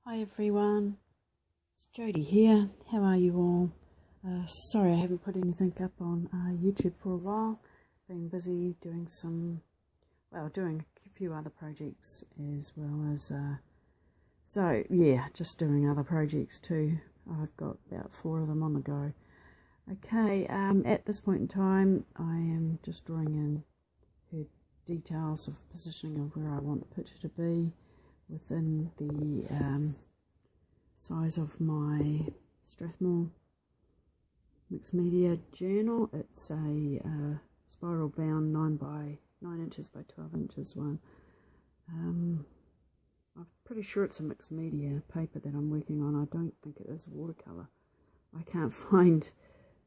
Hi everyone, it's Jodie here. How are you all? Sorry I haven't put anything up on YouTube for a while. Been busy doing doing a few other projects as well as, just doing other projects too. I've got about 4 of them on the go. Okay, at this point in time I am just drawing in her details of positioning of where I want the picture to be within the size of my Strathmore mixed media journal. It's a spiral bound 9 by 9 inches by 12 inches one. I'm pretty sure it's a mixed media paper that I'm working on. I don't think it is watercolour. I can't find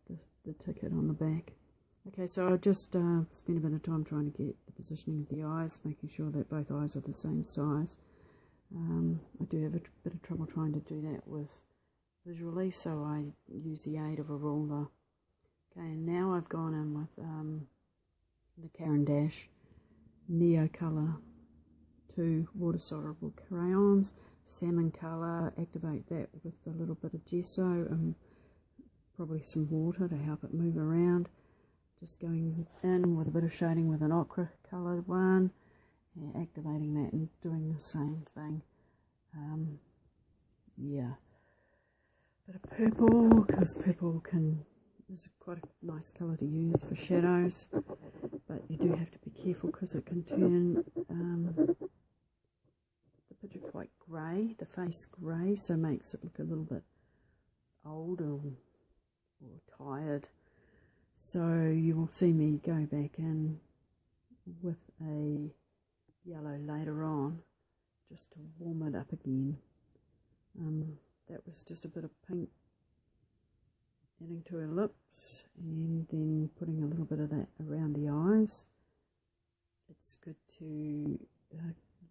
the ticket on the back. Okay, so I just spent a bit of time trying to get the positioning of the eyes, making sure that both eyes are the same size. I do have a bit of trouble trying to do that visually, so I use the aid of a ruler. Okay, and now I've gone in with the Caran dache Neo Colour 2 water-soluble crayons, salmon colour. Activate that with a little bit of gesso and probably some water to help it move around. Just going in with a bit of shading with an ochre coloured one. Yeah, activating that and doing the same thing. Bit of purple, because purple is quite a nice colour to use for shadows, but you do have to be careful because it can turn the picture quite grey, the face grey, so makes it look a little bit old or tired. So you will see me go back in with a yellow later on just to warm it up again. That was just a bit of pink adding to her lips and then putting a little bit of that around the eyes. It's good to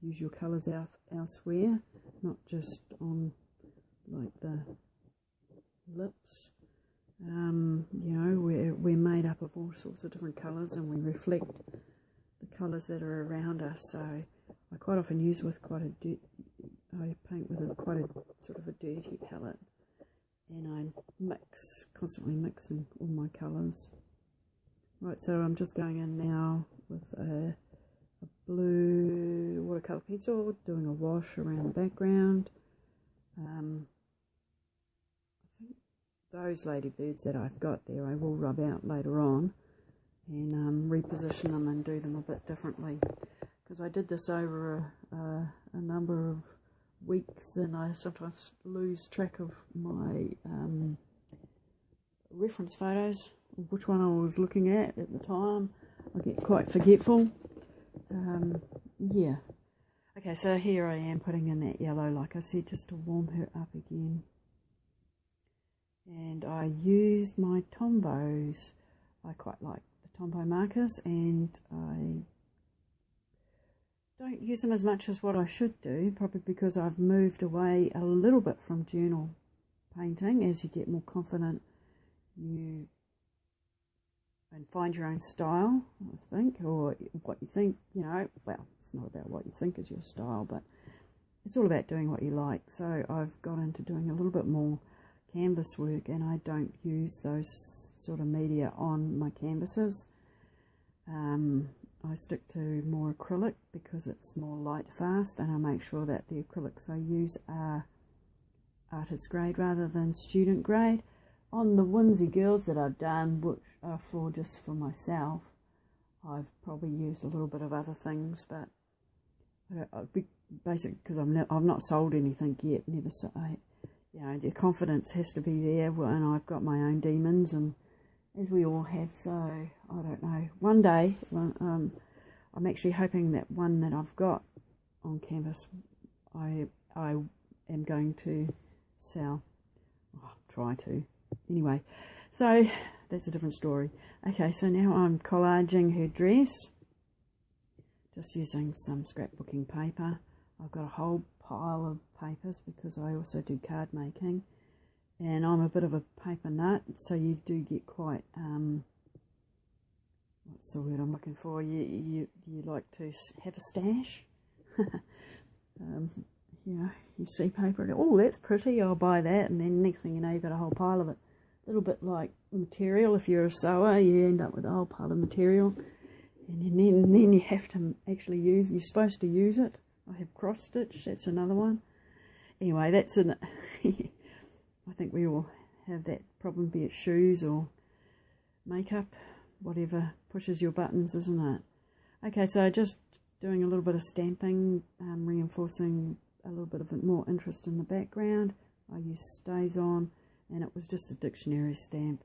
use your colours elsewhere, not just on like the lips. We're made up of all sorts of different colours and we reflect the colours that are around us, so I quite often use with I paint with quite a sort of a dirty palette, and I constantly mixing all my colours. Right, so I'm just going in now with a blue watercolour pencil, doing a wash around the background. I think those ladybirds that I've got there I will rub out later on and reposition them and do them a bit differently, because I did this over a number of weeks and I sometimes lose track of my reference photos, which one I was looking at the time. I get quite forgetful. Okay, so here I am putting in that yellow, like I said, just to warm her up again. And I used my Tombows. I quite like the Tombow markers, and I don't use them as much as what I should do, probably because I've moved away a little bit from journal painting. As you get more confident and find your own style, I think, or what you think, well, it's not about what you think is your style, but it's all about doing what you like. So I've got into doing a little bit more canvas work, and I don't use those sort of media on my canvases. I stick to more acrylic because it's more light fast, and I make sure that the acrylics I use are artist grade rather than student grade. On the Whimsy girls that I've done, which are just for myself, I've probably used a little bit of other things, but basically because I've not sold anything yet. Never so, the confidence has to be there, and I've got my own demons, and as we all have, so I don't know. One day, I'm actually hoping that one that I've got on canvas, I am going to sell. Try to. Anyway, so that's a different story. Okay, so now I'm collaging her dress, just using some scrapbooking paper. I've got a whole pile of papers because I also do card making. And I'm a bit of a paper nut, so you do get quite, what's the word I'm looking for? You like to have a stash. you see paper and, oh, that's pretty, I'll buy that, and then next thing you know, you've got a whole pile of it. A little bit like material. If you're a sewer, you end up with a whole pile of material, and then you have to actually use, you're supposed to use it. I have cross stitch, that's another one. Anyway, that's an I think we all have that problem, be it shoes or makeup, whatever pushes your buttons, isn't it? Okay, so just doing a little bit of stamping, reinforcing a little bit of more interest in the background. I used Stays On, and it was just a dictionary stamp.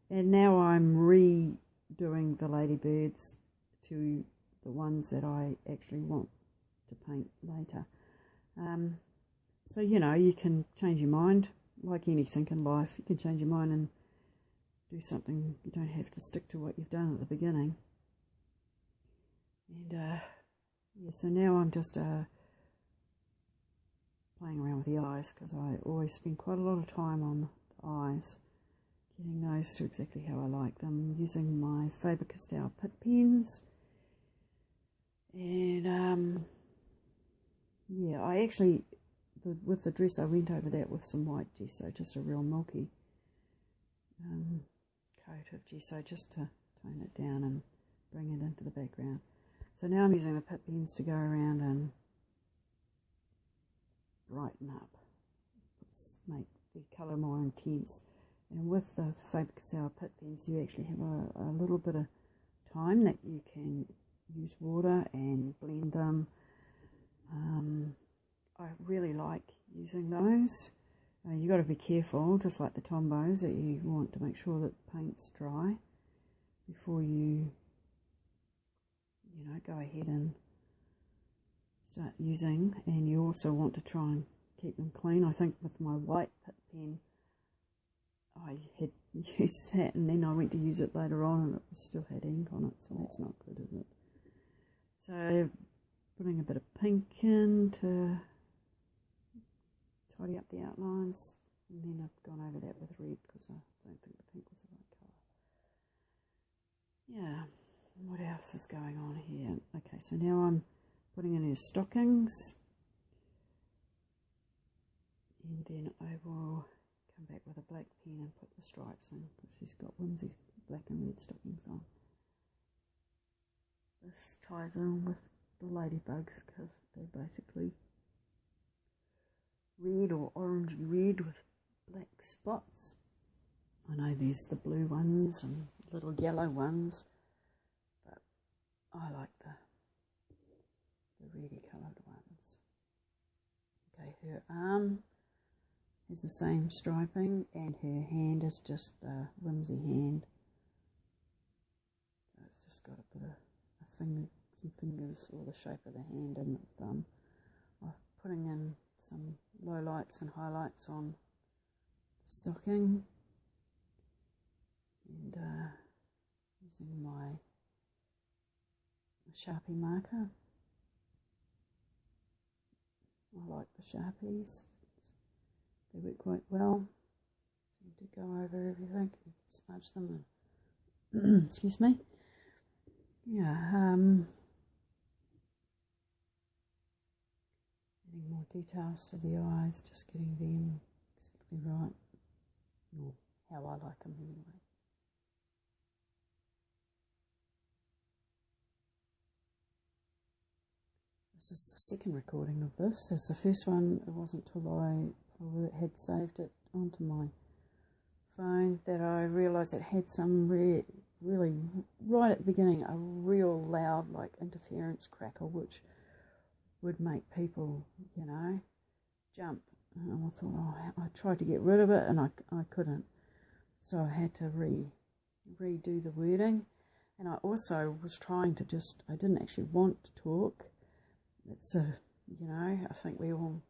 And now I'm redoing the ladybirds to the ones that I actually want to paint later. So, you know, you can change your mind, like anything in life. You can change your mind and do something. You don't have to stick to what you've done at the beginning. And, yeah, so now I'm just playing around with the eyes, because I always spend quite a lot of time on the eyes, getting those to exactly how I like them, using my Faber Castell Pitt pens. And, yeah, I actually, with the dress, I went over that with some white gesso, just a real milky coat of gesso, just to tone it down and bring it into the background. So now I'm using the Pitt pens to go around and brighten up, make the colour more intense. And with the Faber Castell Pitt pens, you actually have a little bit of time that you can use water and blend them. I really like using those. You've got to be careful, just like the Tombows, that you want to make sure that the paint's dry before you know, go ahead and start using. And you also want to try and keep them clean. I think with my white Pitt pen, I had used that, and then I went to use it later on and it still had ink on it, so that's not good, is it? So putting a bit of pink in to tidy up the outlines, and then I've gone over that with red because I don't think the pink was the right colour. Yeah, what else is going on here? Okay, so now I'm putting in her stockings, and then I will come back with a black pen and put the stripes in, because she's got Whimsy black and red stockings on. This ties in with the ladybugs, because they're basically red or orangey red with black spots. I know there's the blue ones and little yellow ones, but I like the reddy coloured ones. Okay, her arm is the same striping, and her hand is just the Whimsy hand. So it's just got a bit of some fingers, or the shape of the hand and the thumb. I'm putting in some lowlights and highlights on the stocking, and using my Sharpie marker. I like the Sharpies, they work quite well. Seem to go over everything, smudge them and excuse me. Yeah, adding more details to the eyes, just getting them exactly right, or how I like them anyway. This is the second recording of this. As the first one, it wasn't till I had saved it onto my phone that I realised it had some really, right at the beginning, a real loud, like, interference crackle, which would make people, you know, jump. And I thought, oh, I tried to get rid of it and I couldn't. So I had to redo the wording. And I also was trying to I didn't actually want to talk. It's a, you know, I think we all,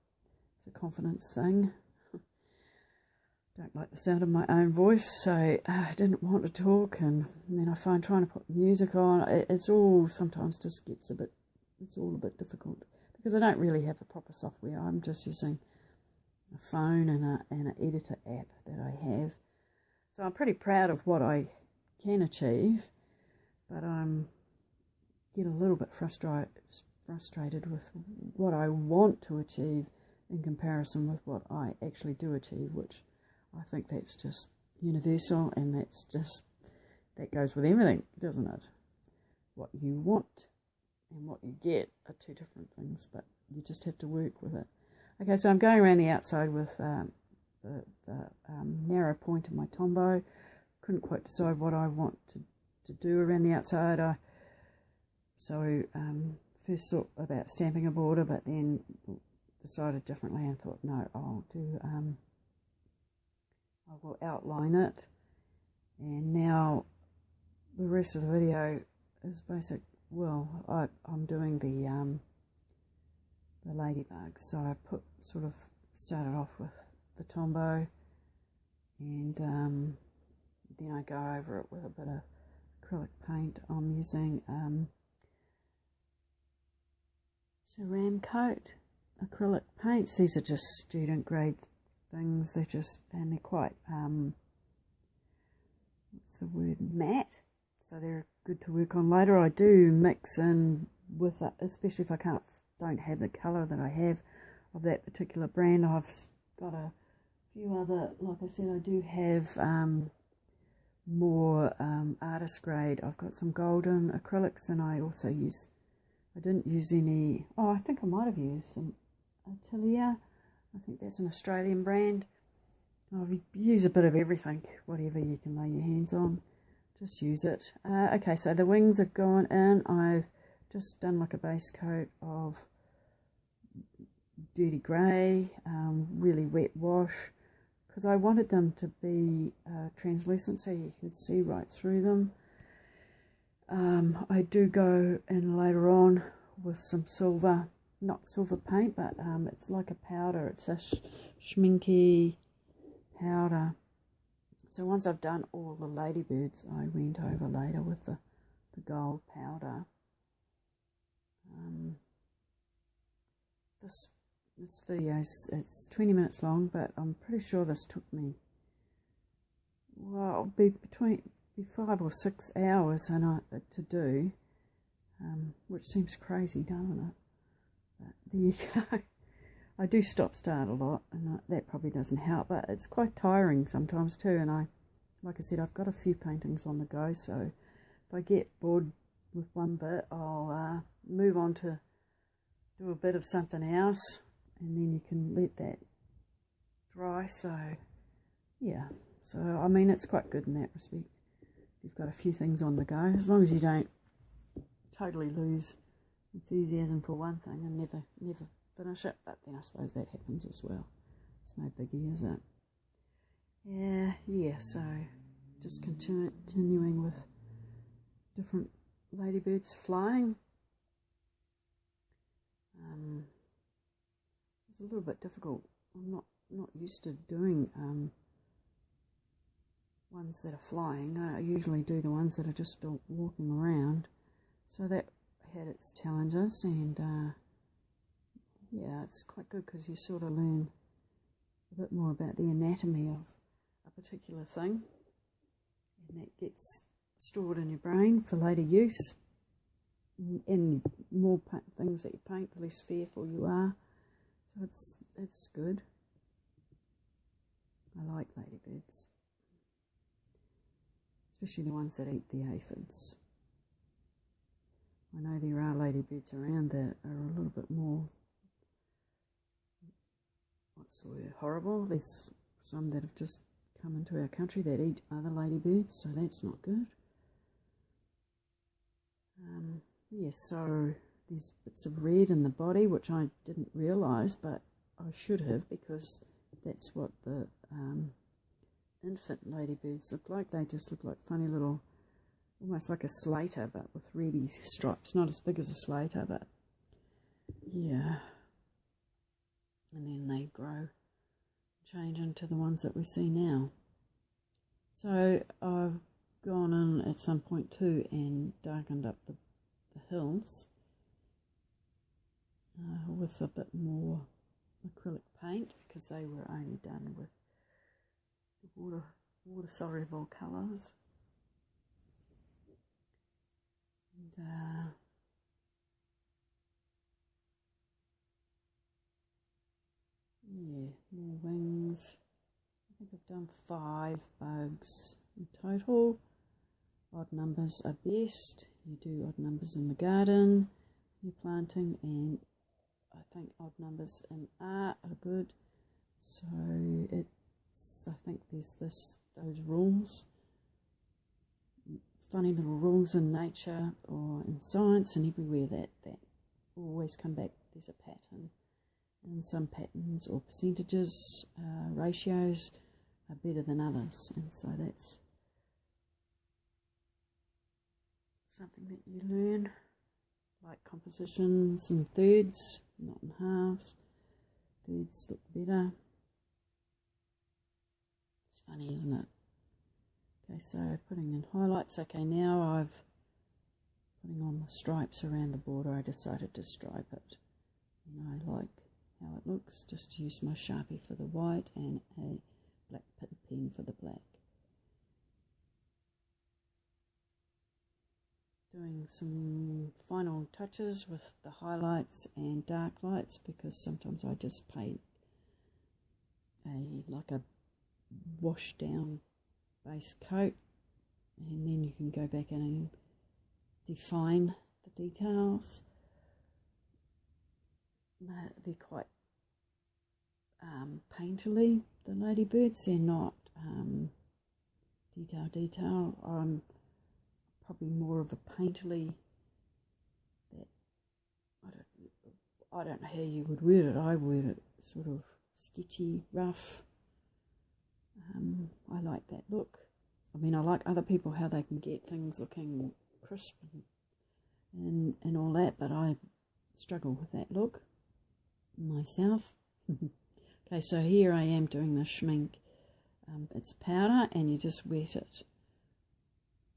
it's a confidence thing. Don't like the sound of my own voice, so I didn't want to talk, and then I find trying to put music on, it's all sometimes just gets it's all a bit difficult, because I don't really have a proper software. I'm just using a phone and an editor app that I have. So I'm pretty proud of what I can achieve, but I'm get a little bit frustrated with what I want to achieve in comparison with what I actually do achieve, which I think that's just universal, and that goes with everything, doesn't it? What you want and what you get are two different things, but you just have to work with it. Okay, so I'm going around the outside with the narrow point of my Tombow. Couldn't quite decide what I want to do around the outside. First thought about stamping a border, but then decided differently and thought, no, I will outline it. And now the rest of the video is basic. Well, I'm doing the ladybug, so I started off with the Tombow, and then I go over it with a bit of acrylic paint. I'm using Caran coat acrylic paints. These are just student grade things. They're quite what's the word, matte, so they're good to work on later. I do mix in with it, especially if I don't have the colour that I have of that particular brand. I've got a few other, like I said, I do have more artist grade. I've got some golden acrylics, and I didn't use any, I think I might have used some Atelier. I think that's an Australian brand. I've used a bit of everything, whatever you can lay your hands on, just use it. Okay, so the wings are gone in. I've just done like a base coat of dirty grey, really wet wash, because I wanted them to be translucent so you could see right through them. I do go in later on with some silver, not silver paint, but it's like a powder. It's a schminky powder. So once I've done all the ladybirds, I went over later with the gold powder. This video, it's 20 minutes long, but I'm pretty sure this took me, well, be 5 or 6 hours to do, which seems crazy, doesn't it? But there you go. I do stop-start a lot, and that probably doesn't help, but it's quite tiring sometimes too. And like I said, I've got a few paintings on the go, so if I get bored with one bit, I'll move on to do a bit of something else, and then you can let that dry. So yeah, so I mean, it's quite good in that respect. You've got a few things on the go, as long as you don't totally lose enthusiasm for one thing and never finish it. But then I suppose that happens as well. It's no biggie, is it? Yeah, so just continuing with different ladybirds flying. It's a little bit difficult. I'm not used to doing ones that are flying. I usually do the ones that are just walking around, so that had its challenges. And yeah, it's quite good because you sort of learn a bit more about the anatomy of a particular thing, and that gets stored in your brain for later use. And the more things that you paint, the less fearful you are. So it's good. I like ladybirds, especially the ones that eat the aphids. I know there are ladybirds around that are a little bit more, what's the word, horrible. There's some that have just come into our country that eat other ladybirds, so that's not good. Yes, so there's bits of red in the body, which I didn't realise, but I should have, because that's what the infant ladybirds look like. They just look like funny little, almost like a slater, but with reddy stripes. Not as big as a slater, but yeah. And then they grow, change into the ones that we see now. So I've gone in at some point too and darkened up the hills with a bit more acrylic paint, because they were only done with the water soluble colours. And, more wings. I think I've done 5 bugs in total. Odd numbers are best. You do odd numbers in the garden, you're planting, and I think odd numbers in art are good. So I think there's those rules, funny little rules in nature or in science and everywhere that always come back. There's a pattern, and some patterns or percentages, ratios are better than others, and so that's something that you learn, like compositions in thirds, not in halves. Thirds look better. It's funny, isn't it? Okay, so putting in highlights. Okay, now I've putting on the stripes around the border. I decided to stripe it, and I like how it looks. Just use my Sharpie for the white and a black pen for the black. Doing some final touches with the highlights and dark lights, because sometimes I just paint like a wash down base coat, and then you can go back in and define the details. They're quite painterly, the ladybirds. They're not detail. I'm probably more of a painterly, that I don't know how you would word it. I word it sort of sketchy, rough. I like that look. I mean, I like other people how they can get things looking crisp and all that, but I struggle with that look myself. Okay, so here I am doing the schmink. It's powder, and you just wet it.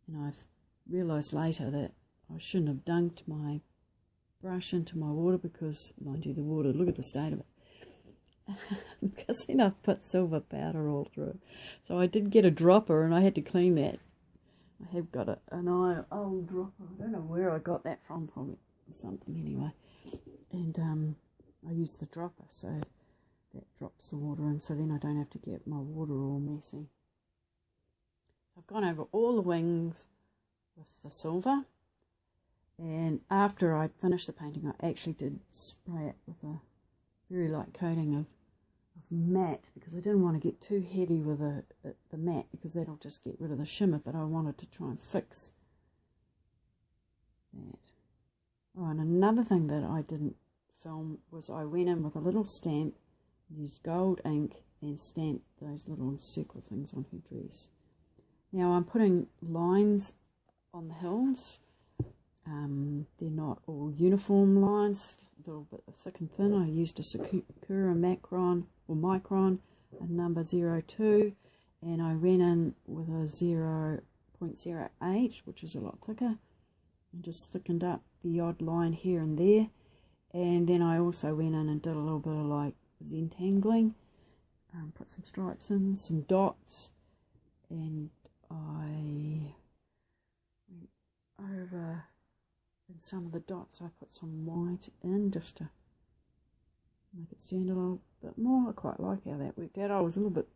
And I've realised later that I shouldn't have dunked my brush into my water, because, mind you, the water, look at the state of it. Because then I've put silver powder all through. So I did get a dropper, and I had to clean that. I have got an old dropper. I don't know where I got that from, probably something anyway. And I use the dropper, so that drops the water in, so then I don't have to get my water all messy. I've gone over all the wings with the silver, and after I'd finished the painting, I actually did spray it with a very light coating of matte, because I didn't want to get too heavy with the matte, because that'll just get rid of the shimmer, but I wanted to try and fix that. Oh, and another thing that I didn't film was I went in with a little stamp, used gold ink, and stamped those little circle things on her dress. Now I'm putting lines on the hills. They're not all uniform lines, a little bit thick and thin. I used a Sakura Micron, a number 02, and I went in with a 0.08, which is a lot thicker, and just thickened up the odd line here and there. And then I also went in and did a little bit of like Zentangling, put some stripes in, some dots, and I went over in some of the dots. I put some white in just to make it stand a little bit more. I quite like how that worked out. I was a little bit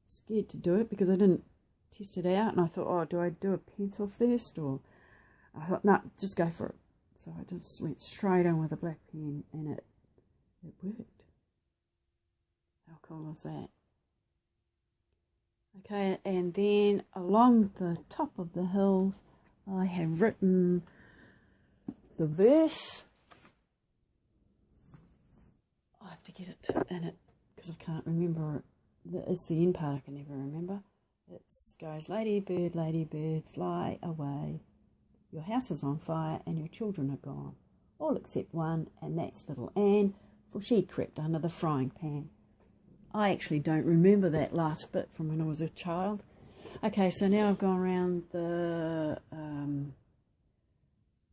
scared to do it because I didn't test it out, and I thought, oh, do I do a pencil first? Or I thought, no, just go for it. So I just went straight in with a black pen, and it worked. How cool is that? Okay, and then along the top of the hills, I have written the verse. I have to get it in it because I can't remember it. It's the end part I can never remember. It goes, ladybird, ladybird, fly away. Your house is on fire and your children are gone. All except one, and that's little Anne, for she crept under the frying pan. I actually don't remember that last bit from when I was a child. Okay, so now I've gone around the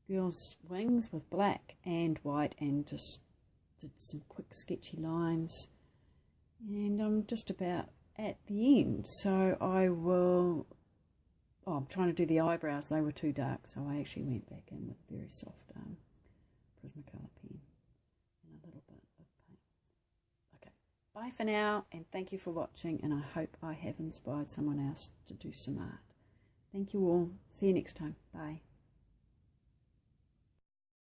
girl's wings with black and white, and just did some quick sketchy lines. And I'm just about at the end, so I will... Oh, I'm trying to do the eyebrows. They were too dark, so I actually went back in with very soft Prismacolor pen and a little bit of paint. Okay, Bye for now, and thank you for watching, and I hope I have inspired someone else to do some art. Thank you all. See you next time. Bye.